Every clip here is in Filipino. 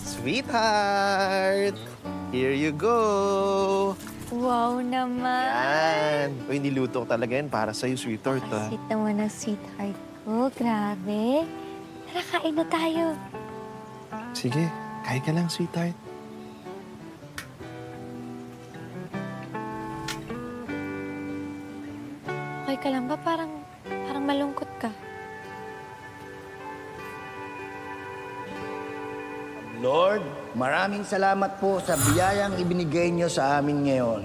Sweetheart! Here you go! Wow naman. Yan! Uy, niluto ko talaga yan para sa'yo, sweetheart, ha? Sweet naman ang sweetheart ko. Grabe. Tara, kain na tayo. Sige, kain ka lang, sweetheart. Okay ka lang ba? Parang malungkot ka. Lord, maraming salamat po sa biyayang ibinigay niyo sa amin ngayon.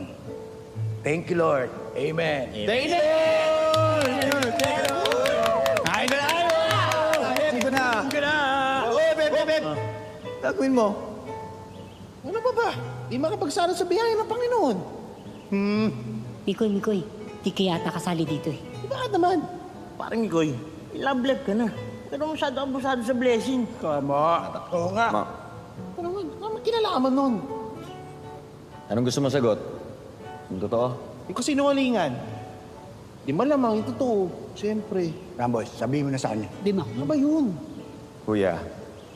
Thank you, Lord. Amen. Thank you, Lord! Kain na tayo! Sige na. Sige na! Beb. Gagawin mo. Ano ba? Di makapagsara sa biyaya ng Panginoon. Mikoy, di kaya yata kasali dito eh. Bakit naman? Parang Ikoy, love life ka na. Pero masyado abusado sa blessing. Tama. Oo nga. Ano naman kinalaman nun? Anong gusto mo sagot? Yung totoo? Yung kasinungalingan. Di malamang yung totoo. Siyempre. Ramboy, sabihin mo na sa kanya. Di mo. Ano ba yun? Kuya,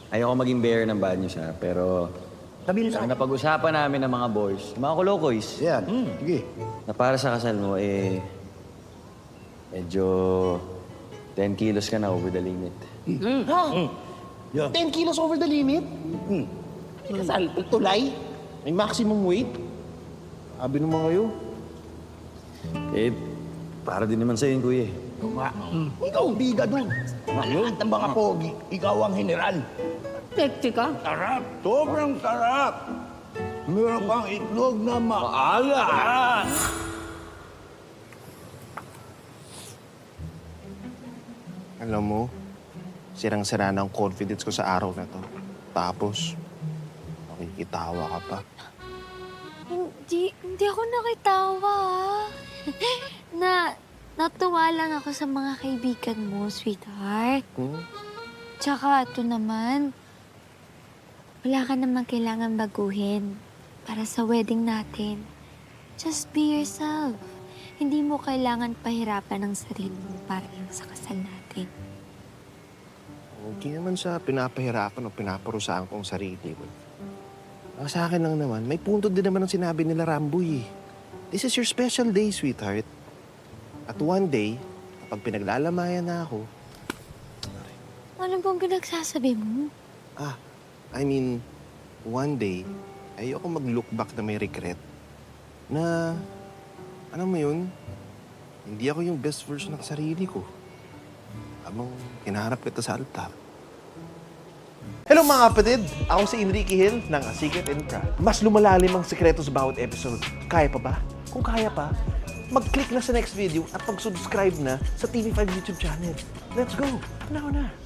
ayoko maging bearer ng bad news ha, pero Sabihin mo sa ang kanya. napag-usapan namin ng mga boys, mga kulokoys, Yan. Sige. na para sa kasal mo, medyo 10 kilos ka na over the limit. Ha? 10 kilos over the limit? Kasal, tulay? May maximum weight? Sabi naman kayo. Eh, para din naman sa'yo yun, kuya. Ikaw ang biga doon. Lahat ng mga pogi, ikaw ang general. Tekti ka? Sarap! Sobrang sarap! Meron pang itlog na maalat! Alam mo, sirang-sira na ang confidence ko sa araw na to. Tapos, nakikitawa ka pa. Hindi ako nakitawa, ah. Natuwa lang ako sa mga kaibigan mo, sweetheart. Tsaka ito naman, wala ka naman kailangan baguhin para sa wedding natin. Just be yourself. Hindi mo kailangan pahirapan ang sarili mo para lang sa kasal natin. Hindi naman sa pinapahirapan o pinaparusahan kong sarili ko. Ang sa akin lang naman, may punto din naman ang sinabi nila Ramboy eh. This is your special day, sweetheart. At one day, kapag pinaglalamayan na ako, Ano bang pinagsasabi mo? one day, ayoko mag-look back na may regret. Na, alam mo yun, hindi ako yung best version ng sarili ko. Habang hinaharap kita sa altar. Hello mga kapatid! Ako si Enrique Hill ng A Secret in Prague. Mas lumalalim ang sikreto sa bawat episode. Kaya pa ba? Kung kaya pa, mag-click na sa next video at mag-subscribe na sa TV5 YouTube channel. Let's go! Now na!